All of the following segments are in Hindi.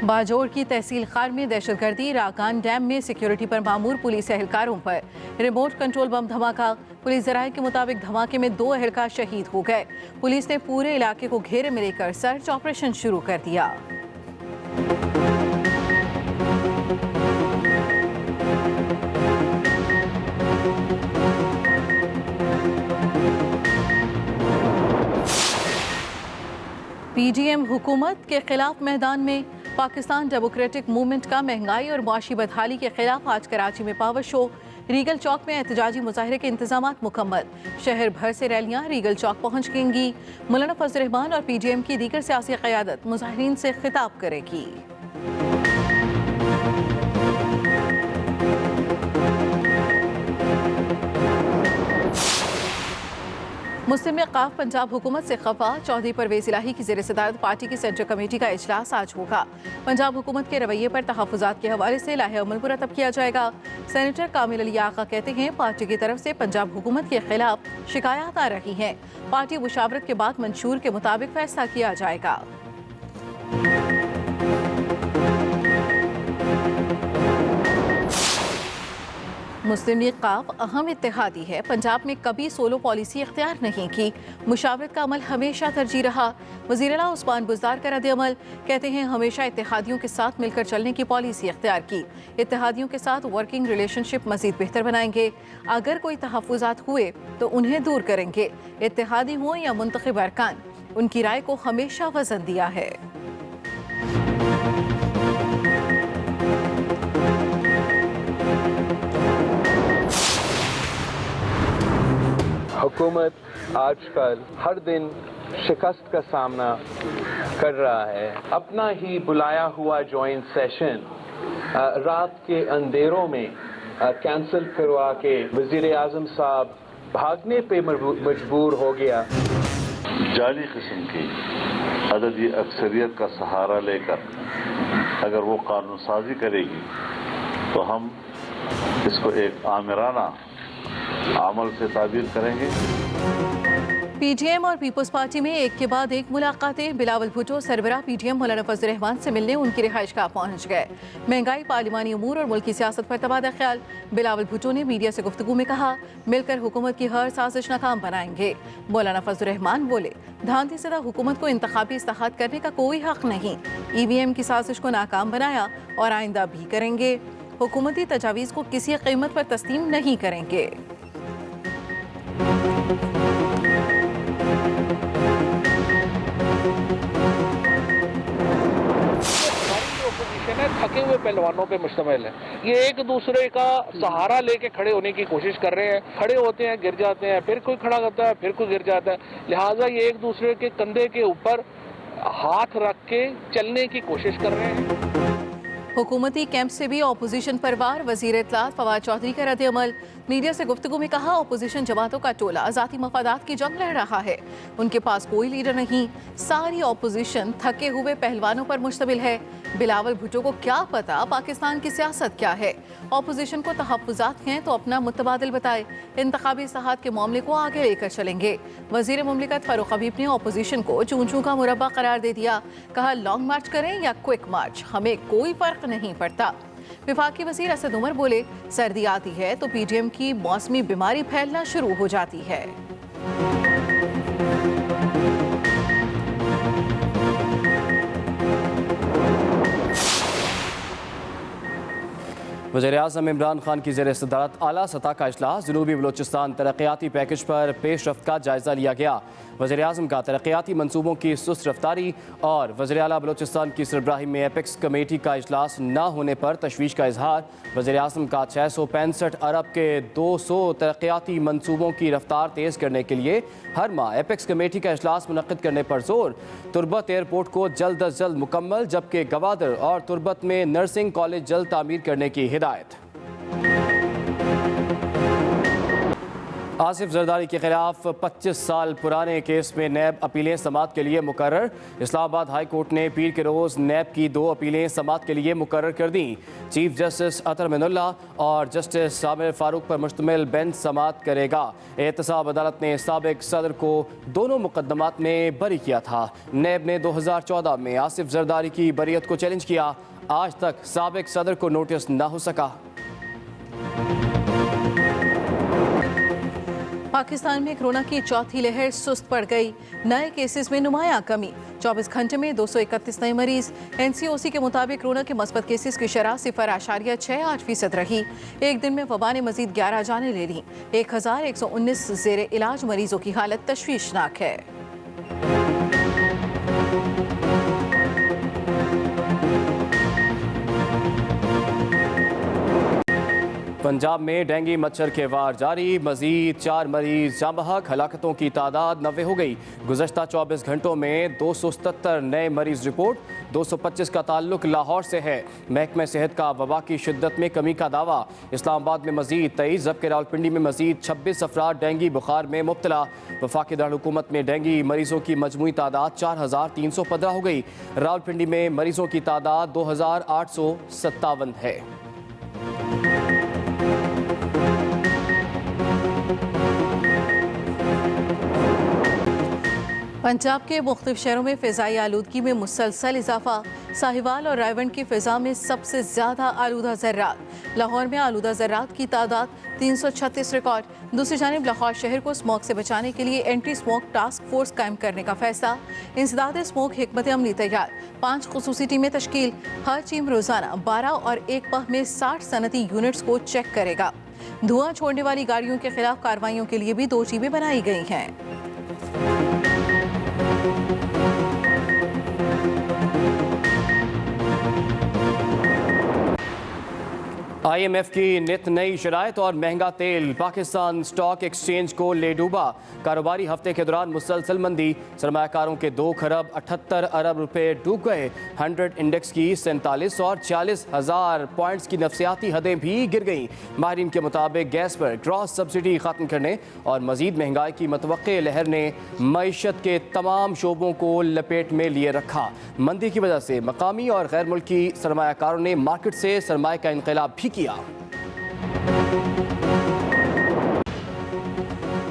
बाजोड़ की तहसील खार में दहशतगर्दी, राकान डैम में सिक्योरिटी पर मामूर पुलिस एहलकारों पर रिमोट कंट्रोल बम धमाका। पुलिस जराये के मुताबिक धमाके में 2 एहलकार शहीद हो गए। पुलिस ने पूरे इलाके को घेरे में लेकर सर्च ऑपरेशन शुरू कर दिया। पीडीएम हुकूमत के खिलाफ मैदान में पाकिस्तान डेमोक्रेटिक मूवमेंट का महंगाई और मुआशी बदहाली के खिलाफ आज कराची में पावर शो। रीगल चौक में एहतजाजी मुजाहरे के इंतजामात मुकम्मल। शहर भर से रैलियां रीगल चौक पहुंचेंगी। मौलाना फजल रहमान और पीडीएम की दीगर सियासी क़यादत मुजाहिरीन से खिताब करेगी। मुस्लिम क़ाफ पंजाब हुकूमत से खफा। चौधरी परवेज़ इलाही की ज़ेर सदारत पार्टी की सेंट्रल कमेटी का इजलास आज होगा। पंजाब हुकूमत के रवैये पर तहफ़्फ़ुज़ात के हवाले से लाहे अमल मुरतब किया जाएगा। सेनेटर कामिल अली आका कहते हैं पार्टी की तरफ से पंजाब हुकूमत के खिलाफ शिकायत आ रही हैं। पार्टी मुशावरत के बाद मंशूर के मुताबिक फैसला किया जाएगा। मुस्लिम लीग क़ाफ अहम इत्तेहादी है। पंजाब में कभी सोलो पॉलिसी इख्तियार नहीं की। मुशावरत का अमल हमेशा तरजीह रहा। वज़ीर आला उस्मान बुज़दार का रद्द-ए-अमल, कहते हैं हमेशा इत्तेहादियों के साथ मिलकर चलने की पॉलिसी इख्तियार की। इत्तेहादियों के साथ वर्किंग रिलेशनशिप मज़ीद बेहतर बनाएंगे। अगर कोई तहफ़्फ़ुज़ात हुए तो उन्हें दूर करेंगे। इत्तेहादी हों या मुंतखब अरकान, उनकी राय को हमेशा वज़न दिया है। हुकूमत आजकल हर दिन शिकस्त का सामना कर रहा है। अपना ही बुलाया हुआ जॉइंट सेशन रात के अंधेरों में कैंसिल करवा के वज़ीर आज़म साहब भागने पे मजबूर हो गया। जाली किस्म की अददी अक्सरियत का सहारा लेकर अगर वो कानून साजी करेगी तो हम इसको एक आमिराना अमल से ताबीर करेंगे। पीडीएम और पीपल्स पार्टी में एक के बाद एक मुलाकातें। बिलावल भुट्टो सरबराह पीडीएम मौलाना फजल रहमान से मिलने उनकी रिहाइशगाह पहुंच गए। महंगाई, पार्लिमानी उमूर और मुल्की सियासत पर तबादला ख्याल। बिलावल भुट्टो ने मीडिया से गुफ्तगू में कहा मिलकर हुकूमत की हर साजिश नाकाम बनाएंगे। मौलाना फजल रहमान बोले धांधली सदा हुकूमत को इंतखाबी इस्लाहात करने का कोई हक नहीं। ईवीएम की साजिश को नाकाम बनाया और आइंदा भी करेंगे। हुकूमती तजावीज़ को किसी कीमत पर तस्लीम नहीं करेंगे। थके हुए पहलवानों पे मुश्तमिल है। ये एक दूसरे का सहारा लेके खड़े होने की कोशिश कर रहे हैं। खड़े होते हैं, गिर जाते हैं, फिर कोई खड़ा करता है, फिर कोई गिर जाता है। लिहाजा ये एक दूसरे के कंधे के ऊपर हाथ रख के चलने की कोशिश कर रहे हैं। हुकूमती कैंप से भी ऑपोजिशन पर वार। वजीर इत्तलात फवाद चौधरी का रद्द-ए-अमल, मीडिया से गुफ्तगू में कहा ऑपोजिशन जमातों का टोला ज़ाती मफादात की जंग लड़ रहा है। उनके पास कोई लीडर नहीं। सारी ऑपोजिशन थके हुए पहलवानों पर मुश्तमिल है। बिलावल भुट्टो को क्या पता पाकिस्तान की सियासत क्या है। ऑपोजिशन को तहफ़्फ़ुज़ात हैं तो अपना मुतबादिल बताए। इंतखाबी इस्लाहात के मामले को आगे लेकर चलेंगे। वज़ीर मुमलिकत फारूक हबीब ने ऑपोजिशन को चूं चूं का मुरब्बा करार दे दिया। कहा लॉन्ग मार्च करें या क्विक मार्च, हमें कोई फर्क नहीं पड़ता। विफाकी वज़ीर असद उमर बोले सर्दी आती है तो पीडीएम की मौसमी बीमारी फैलना शुरू हो जाती है। वज़ीर-ए-आज़म इमरान खान की ज़ेर सदारत आला सतह का इजलास। जनूबी बलोचिस्तान तरक्याती पैकेज पर पेश रफ्त का जायज़ा लिया गया। वज़ीर-ए-आज़म का तरक्याती मनसूबों की सुस्त रफ्तारी और वज़ीर आला बलोचिस्तान की सरबराही में एपेक्स कमेटी का इजलास न होने पर तशवीश का इजहार। वज़ीर-ए-आज़म का 665 अरब के 200 तरक्याती मनसूबों की रफ्तार तेज़ करने के लिए हर माह एपेक्स कमेटी का इजलास मुनक़्क़िद करने पर जोर। तुरबत एयरपोर्ट को जल्द अज जल्द मुकम्मल, जबकि गवादर और तुरबत में नर्सिंग कॉलेज जल्द तामीर करने की हिदायत। आसिफ जरदारी के खिलाफ 25 साल पुराने केस में नैब अपीलें समाअत के लिए मुकर्रर। इस्लामाबाद हाई कोर्ट ने पीर के रोज़ नैब की 2 अपीलें समाअत के लिए मुकर्रर कर दी। चीफ जस्टिस अतर मिनुल्लाह और जस्टिस सामिर फारूक पर मुश्तमिल बेंच समाअत करेगा। एहतसाब अदालत ने साबिक सदर को दोनों मुकदमात में बरी किया था। नैब ने 2014 में आसिफ जरदारी की बरीयत को चैलेंज किया। आज तक साबिक सदर को नोटिस न हो सका। पाकिस्तान में कोरोना की चौथी लहर सुस्त पड़ गई। नए केसेस में नुमायां कमी। 24 घंटे में 231 नए मरीज। एनसीओसी के मुताबिक कोरोना के मस्बत केसेस की शरह 0.68% रही। एक दिन में वबा ने मजीद 11 जानें ले ली। 1119 जेर इलाज मरीजों की हालत तशवीशनाक है। पंजाब में डेंगू मच्छर के वार जारी। मजीद 4 मरीज जाँ बहक। हलाकतों की तादाद 90 हो गई। गुज़श्ता 24 घंटों में 277 नए मरीज रिपोर्ट। 225 का ताल्लुक लाहौर से है। महकमा सेहत का वबा की शिद्दत में कमी का दावा। इस्लामाबाद में मजीद 23 जबकि रावलपिंडी में मजीद 26 अफराद डेंगू बुखार में मुब्तला। वफाकी दारुल-हुकूमत में डेंगू मरीजों की मजमूई तादाद 4315 हो गई। रावलपिंडी में मरीजों की तादाद 2857 है। पंजाब के मुख्तलिफ शहरों में फ़िज़ाई आलूदगी में मुसलसल इजाफा। साहिवाल और रायवंड की फ़िज़ा में सबसे ज़्यादा आलूदा ज़र्रात। लाहौर में आलूदा ज़र्रात की तादाद 336 रिकॉर्ड। दूसरी जानिब लाहौर शहर को स्मोक से बचाने के लिए एंटी स्मोक टास्क फोर्स कायम करने का फैसला। इंसदाद स्मोक हिकमत अमली तैयार। 5 खुसूसी टीमें तश्कील। हर टीम रोज़ाना 12 और 1 पह में 60 सनती यूनिट्स को चेक करेगा। धुआं छोड़ने वाली गाड़ियों के खिलाफ कार्रवाइयों के लिए भी 2 टीमें बनाई गई हैं। IMF की नित नई शराइत और महंगा तेल पाकिस्तान स्टॉक एक्सचेंज को ले डूबा। कारोबारी हफ्ते के दौरान मुसलसल मंदी। सरमायाकारों के 2 खरब 78 अरब रुपए डूब गए। 100 इंडेक्स की 47 और 40,000 पॉइंट्स की नफसियाती हदें भी गिर गईं। माहिरीन के मुताबिक गैस पर क्रॉस सब्सिडी खत्म करने और मजीद महंगाई की मतवक्के लहर ने मईशत के तमाम शोबों को लपेट में लिए रखा। मंदी की वजह से मकामी और गैर मुल्की सरमायाकारों ने मार्केट से सरमाए का इनकलाब भी किया।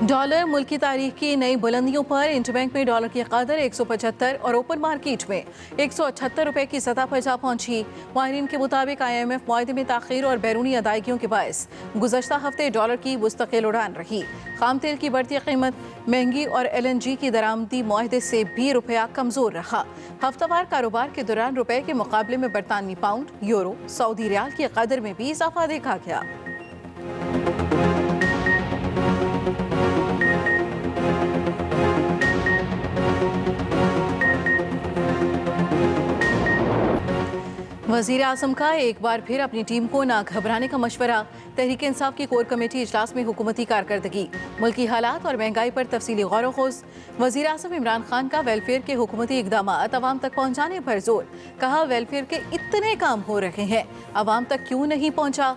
डॉलर मुल्क की तारीख की नई बुलंदियों पर। इंटरबैंक में डॉलर की कदर 175 और ओपन मार्केट में 178 रुपए की सतह पर जा पहुंची। माहिरीन के मुताबिक IMF मुआहदे में ताखीर और बैरूनी अदायगियों के बायस गुज़श्ता हफ्ते डॉलर की मुस्तकिल उड़ान रही। खाम तेल की बढ़ती कीमत, महंगी और LNG की दरामदी मुआहदे से भी रुपया कमज़ोर रहा। हफ्तावार कारोबार के दौरान रुपए के मुकाबले में बरतानवी पाउंड, यूरो, सऊदी रियाल की कदर में भी इजाफा देखा गया। वज़ीर आज़म का एक बार फिर अपनी टीम को ना घबराने का मशवरा। तहरीक इंसाफ की कोर कमेटी इजलास में हुकूमती कारकर्दगी, मुल्की हालात और महंगाई पर तफसीली गौर खोज। वज़ीर आज़म इमरान खान का वेलफेयर के हुकूमती इक़दामात अवाम तक पहुँचाने पर जोर। कहा वेलफेयर के इतने काम हो रहे हैं, अवाम तक क्यों नहीं पहुँचा।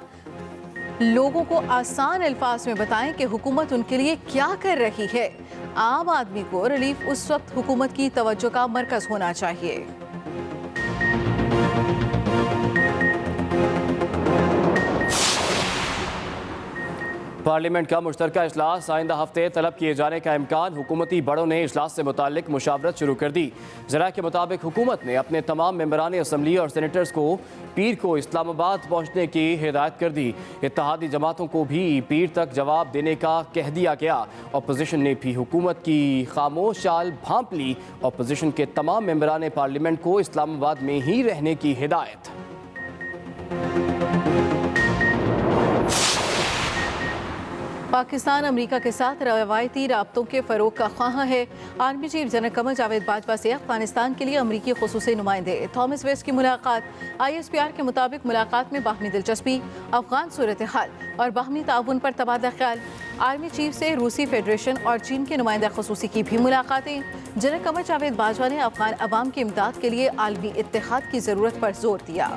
लोगों को आसान अल्फाज में बताएं कि हुकूमत उनके लिए क्या कर रही है। आम आदमी को रिलीफ उस वक्त हुकूमत की तवज्जो का मरकज होना चाहिए। पार्लियामेंट का मुश्तरका इजलास आइंदा हफ्ते तलब किए जाने का इम्कान। हुकूमती बड़ों ने इजलास से मुतालिक मुशावरत शुरू कर दी। ज़रा के मुताबिक हुकूमत ने अपने तमाम मेंबरान असम्बली और सेनेटर्स को पीर को इस्लामाबाद पहुँचने की हिदायत कर दी। इत्तेहादी जमातों को भी पीर तक जवाब देने का कह दिया गया। अपोजिशन ने भी हुकूमत की खामोश चाल भांप ली। अपोजिशन के तमाम मेंबरान पार्लियामेंट को इस्लामाबाद में ही रहने की हिदायत। पाकिस्तान अमेरिका के साथ रवायती राब्तों के फ़रोग़ का ख्वाह है। Army chief general Qamar Javed Bajwa से अफगानिस्तान के लिए अमरीकी खुसूसी नुमाइंदे थॉमस वेस्ट की मुलाकात। ISPR के मुताबिक मुलाकात में बाहमी दिलचस्पी, अफगान सूरत हाल और बाहमी ताउन पर तबादला ख्याल। आर्मी चीफ से रूसी फेडरेशन और चीन के नुमाइंदा खुसूसी की भी मुलाकातें। जनरल कमर जावेद बाजवा ने अफगान अवाम की इमदाद के लिए आलमी इत्तेहाद की ज़रूरत पर जोर दिया।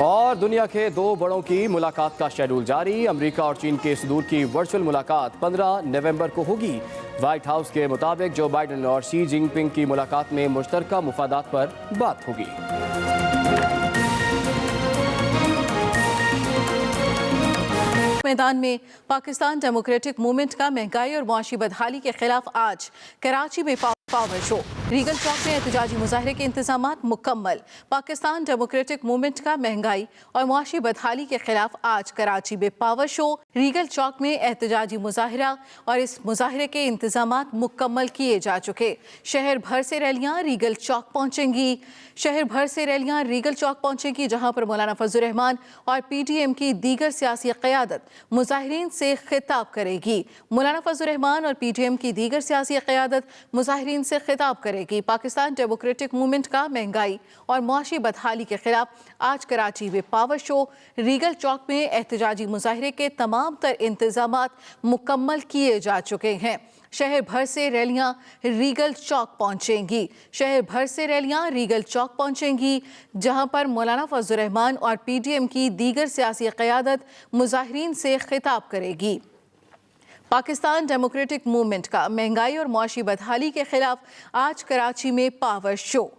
और दुनिया के दो बड़ों की मुलाकात का शेड्यूल जारी। अमेरिका और चीन के सदूर की वर्चुअल मुलाकात 15 नवंबर को होगी। व्हाइट हाउस के मुताबिक जो बाइडेन और शी जिनपिंग की मुलाकात में मुश्तरका मुफादात पर बात होगी। मैदान में पाकिस्तान डेमोक्रेटिक मूवमेंट का महंगाई और मुआशी बदहाली के खिलाफ आज कराची में पावर शो। रीगल चौक में एहतजाजी मुजाहरे के इंतजामात मुकम्मल। पाकिस्तान डेमोक्रेटिक मूवमेंट का महंगाई और मुआशी बदहाली के खिलाफ आज कराची में पावर शो। रीगल चौक में एहतजाजी मुजाहरा और इस मुजाहरे के इंतजामात मुकम्मल किए जा चुके। शहर भर से रैलियां रीगल चौक पहुंचेंगी। शहर भर से रैलियां रीगल चौक पहुंचेंगी, जहां पर मौलाना फजलुर रहमान और PDM की दीगर सियासी क़यादत मुजाहिरीन से खिताब करेगी। मौलाना फजलुर रहमान और PDM की दीगर सियासी क़यादत मुजाहिरीन से खिताब करेगी। पाकिस्तान डेमोक्रेटिक मूवमेंट का महंगाई और मुआशी बदहाली के खिलाफ आज कराची में पावर शो। रीगल चौक में एहतजाजी मुजाहरे के तमाम तर इंतजामात मुकम्मल किए जा चुके हैं। शहर भर से रैलियां रीगल चौक पहुंचेंगी। शहर भर से रैलियां रीगल चौक पहुंचेंगी, जहां पर मौलाना फजलुर रहमान और PDM की दीगर सियासी क़यादत मुजाहिरीन से खिताब करेगी। पाकिस्तान डेमोक्रेटिक मूवमेंट का महंगाई और मुआशी बदहाली के खिलाफ आज कराची में पावर शो।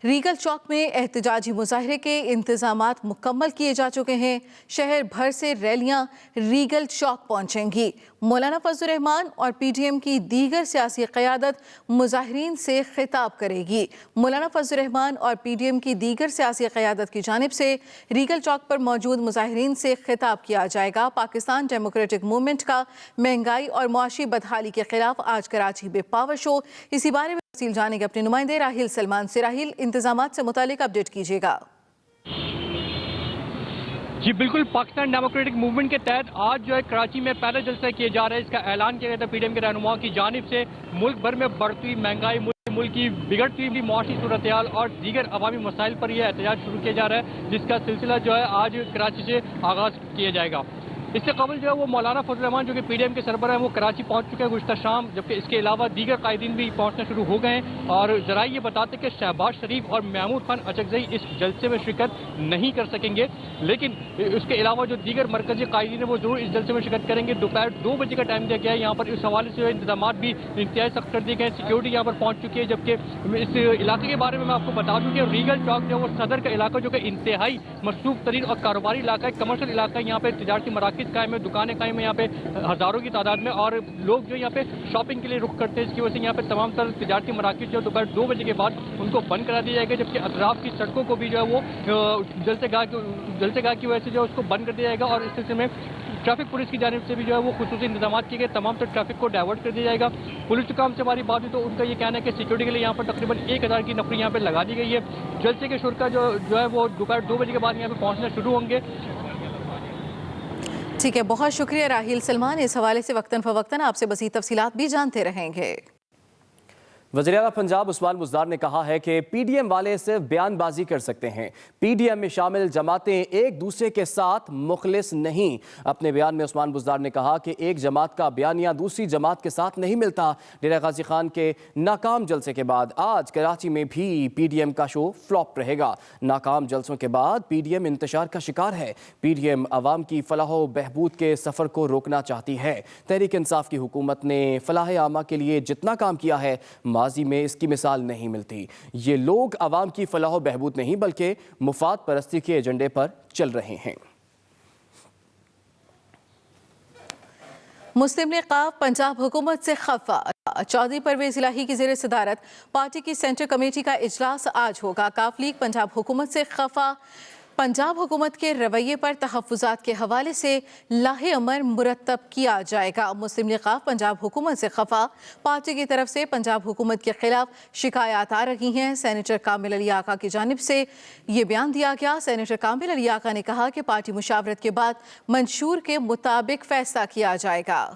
रीगल चौक में एहतजाजी मुजाहरे के इंतजामात मुकम्मल किए जा चुके हैं। शहर भर से रैलियां रीगल चौक पहुंचेंगी। मौलाना फजलुर रहमान और PDM की दीगर सियासी क़यादत मुजाहिरीन से खिताब करेगी। मौलाना फजलुर रहमान और PDM की दीगर सियासी क़यादत की जानिब से रीगल चौक पर मौजूद मुजाहिरीन से खिताब किया जाएगा। पाकिस्तान डेमोक्रेटिक मूवमेंट का महंगाई और मुआशी बदहाली के खिलाफ आज कराची में पावर शो। इसी बारे में तफसील जानेंगे अपने नुमाइंदे राहिल सलमान से। राहिल, इंतजामात से मुतालिक अपडेट कीजिएगा। जी बिल्कुल, पाकिस्तान डेमोक्रेटिक मूवमेंट के तहत आज जो है कराची में पहले जलसा किए जा रहे हैं। इसका ऐलान किया गया था PDM के रहनुमाओं की जानिब से। मुल्क भर में बढ़ती महंगाई, मुल्क की बिगड़ती हुई मुआशी सूरत हाल और दीगर अवामी मसाइल पर यह एहतजाज शुरू किया जा रहा है, जिसका सिलसिला जो है आज कराची से आगाज़ किया जाएगा। इससे कबल जो है वो मौलाना फजलुर रहमान जो कि PDM के सरबराह हैं वो कराची पहुंच चुके हैं गुज़िश्ता शाम, जबकि इसके अलावा दीगर कायदीन भी पहुंचना शुरू हो गए हैं। और ज़राए ये बताते कि शहबाज शरीफ और महमूद खान अचकज़ई इस जलसे में शिरकत नहीं कर सकेंगे, लेकिन उसके अलावा जो दीगर मरकजी कायदीन है वो जरूर इस जलसे में शिरकत करेंगे। दोपहर 2 बजे का टाइम दिया गया है। यहाँ पर इस हवाले से इंतजाम भी इंतहाई सख्त कर दिए गए हैं। सिक्योरिटी यहाँ पर पहुँच चुकी है। जबकि इस इलाके के बारे में मैं आपको बता दूँ कि रीगल चौक जो है वो सदर का इलाका जो कि इंतहाई मसरूफ तरीन और कारोबारी इलाका है, कमर्शियल इलाका है। यहाँ पे तजारती मराकिज़ कायम है, दुकानें कायम है यहाँ पे हज़ारों की तादाद में, और लोग जो यहाँ पे शॉपिंग के लिए रुख करते हैं। इसकी वजह से यहाँ पे तमाम तर तजारती मराकिज़ जो दोपहर 2 बजे के बाद उनको बंद करा दिया जाएगा, जबकि अतराफ की सड़कों को भी जो है वो जलसेगाह की वजह से जो है उसको बंद कर दिया जाएगा। और इस सिलसिले में ट्रैफिक पुलिस की जानिब से भी जो है वो खुसूसी इंतजाम किए गए। तमाम तर ट्रैफिक को डाइवर्ट कर दिया जाएगा। पुलिस हुकाम से हमारी बात हुई तो उनका ये कहना है कि सिक्योरिटी के लिए यहाँ पर तकरीबन 1000 की नफरी यहाँ पे लगा दी गई है। जलसे के शुरा जो है वो दोपहर 2 बजे के बाद यहाँ पे पहुँचना शुरू होंगे। ठीक है, बहुत शुक्रिया राहिल सलमान। इस हवाले से वक्तन फवक्तन आपसे मज़ीद तफसीलात भी जानते रहेंगे। वज़ीर-ए-आला पंजाब उस्मान बुज़दार ने कहा है कि PDM वाले सिर्फ बयानबाजी कर सकते हैं। PDM में शामिल जमातें एक दूसरे के साथ मुखलिस नहीं। अपने बयान में उस्मान बुज़दार ने कहा कि एक जमात का बयानिया दूसरी जमात के साथ नहीं मिलता। डेरा गाजी खान के नाकाम जलसे के बाद आज कराची में भी PDM का शो फ्लॉप रहेगा। नाकाम जलसों के बाद PDM इंतशार का शिकार है। PDM अवाम की फलाह व बहबूद के सफ़र को रोकना चाहती है। तहरीक इंसाफ की हुकूमत ने फलाह आमा के लिए जितना काम किया है माजी में इसकी मिसाल नहीं मिलती। ये लोग अवाम की फलाह व बहबूद नहीं बल्कि मुफाद परस्ती के एजेंडे पर चल रहे हैं। मुस्लिम लीग काफ पंजाब हुकूमत से खफा। चौधरी परवेज इलाही की ज़ेर सदारत पार्टी की सेंटर कमेटी का इजलास आज होगा। काफ लीग पंजाब हुकूमत से खफा। पंजाब हुकूमत के रवैये पर तहफ़्फ़ुज़ात के हवाले से लाहे अमर मुरतब किया जाएगा। मुस्लिम लीग काफ पंजाब हुकूमत से खफा। पार्टी की तरफ से पंजाब हुकूमत के खिलाफ शिकायत आ रही हैं। सेनेटर कामिल अली आका की जानिब से ये बयान दिया गया। सेनेटर कामिल अली आका ने कहा कि पार्टी मुशावरत के बाद मंशूर के मुताबिक फैसला किया जाएगा।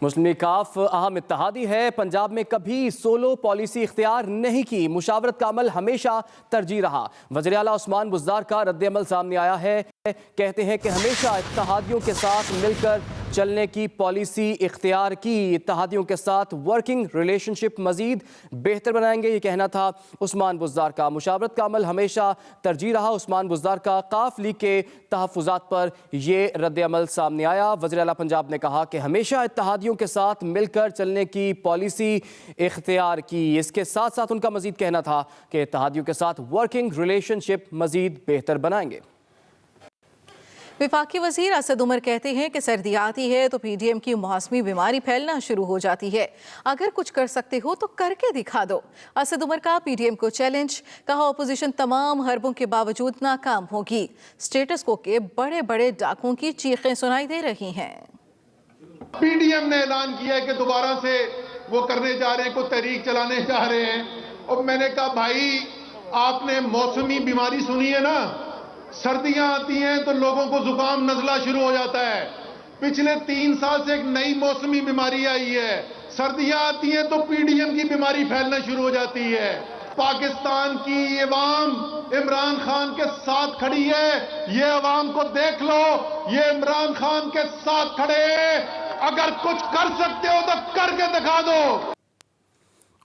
मुस्लिम लीग काफ अहम इत्तेहादी है। पंजाब में कभी सोलो पॉलिसी इख्तियार नहीं की। मुशावरत का अमल हमेशा तरजीह रहा। वज़ीर आला उस्मान बुज़दार का रद्द अमल सामने आया है। कहते हैं कि हमेशा इत्तेहादियों के साथ मिलकर चलने की पॉलिसी इख्तियार की। इत्तेहादियों के साथ वर्किंग रिलेशनशिप मजीद बेहतर बनाएंगे, ये कहना था उस्मान बुज़दार का। मुशावरत का अमल हमेशा तरजीह रहा। उस्मान बुज़दार का काफ लीग के तहफ़्फ़ुज़ात पर यह रद्द-ए-अमल सामने आया। वज़ीर आला पंजाब ने कहा कि हमेशा इत्तेहादियों के साथ मिलकर चलने की पॉलिसी इख्तियार की। इसके साथ साथ उनका मजीद कहना था कि इत्तेहादियों के साथ वर्किंग रिलेशनशिप मजीद बेहतर बनाएंगे। वफाकी वजीर असद उमर कहते हैं कि सर्दी आती है तो पीडीएम की मौसमी बीमारी फैलना शुरू हो जाती है। अगर कुछ कर सकते हो तो करके दिखा दो। असद उमर का पीडीएम को चैलेंज, कहा ऑपोजिशन तमाम हरबों के बावजूद नाकाम होगी। स्टेटस को के बड़े बड़े डाकों की चीखें सुनाई दे रही हैं। पीडीएम ने ऐलान किया है कि दोबारा से वो करने जा रहे हैं, को तहरीक चलाने जा रहे हैं। और मैंने कहा भाई, आपने मौसमी बीमारी सुनी है ना, सर्दियां आती हैं तो लोगों को जुकाम नजला शुरू हो जाता है। पिछले 3 साल से एक नई मौसमी बीमारी आई है। सर्दियां आती हैं तो पीडीएम की बीमारी फैलना शुरू हो जाती है। पाकिस्तान की अवाम इमरान खान के साथ खड़ी है। ये अवाम को देख लो, ये इमरान खान के साथ खड़े हैं। अगर कुछ कर सकते हो तो करके दिखा दो।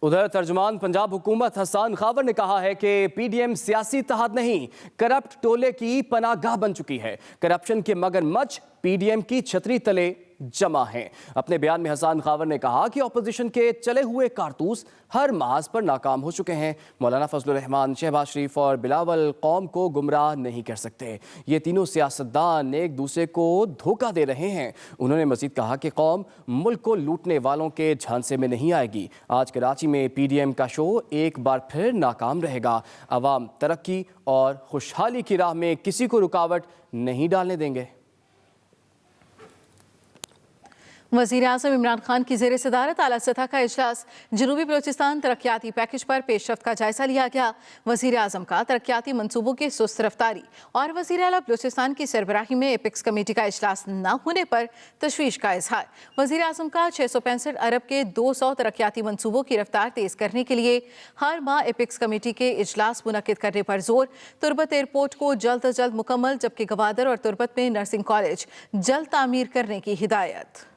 उधर तर्जुमान पंजाब हुकूमत हसन खावर ने कहा है कि पीडीएम सियासी इत्तेहाद नहीं, करप्ट टोले की पनाहगाह बन चुकी है। करप्शन के मगरमच्छ पीडीएम की छतरी तले जमा हैं। अपने बयान में हसन खावर ने कहा कि अपोजिशन के चले हुए कारतूस हर महाज पर नाकाम हो चुके हैं। मौलाना फजलुर रहमान, शहबाज शरीफ और बिलावल कौम को गुमराह नहीं कर सकते। ये तीनों सियासतदान एक दूसरे को धोखा दे रहे हैं। उन्होंने मजीद कहा कि कौम मुल्क को लूटने वालों के झांसे में नहीं आएगी। आज कराची में पीडीएम का शो एक बार फिर नाकाम रहेगा। अवाम तरक्की और खुशहाली की राह में किसी को रुकावट नहीं डालने देंगे। वज़ीर आज़म इमरान खान की ज़ेर सदारत आला सतह का इजलास। जनूबी बलोचिस्तान तरक्याती पैकेज पर पेशरफ्त का जायजा लिया गया। वज़ीर आज़म का तरक्याती मनसूबों की सुस्त रफ्तारी और वज़ीर आला बलोचिस्तान की सरबराही में एपिक्स कमेटी का इजलास न होने पर तशवीश का इजहार। वज़ीर आज़म का 665 अरब के 200 तरक्याती मनसूबों की रफ्तार तेज़ करने के लिए हर माह एपिक्स कमेटी के इजलास मुनक्किद करने पर जोर। तुरबत एयरपोर्ट को जल्द अज जल्द मुकम्मल, जबकि गवादर और तुरबत में नर्सिंग कॉलेज जल्द तामीर करने की हिदायत।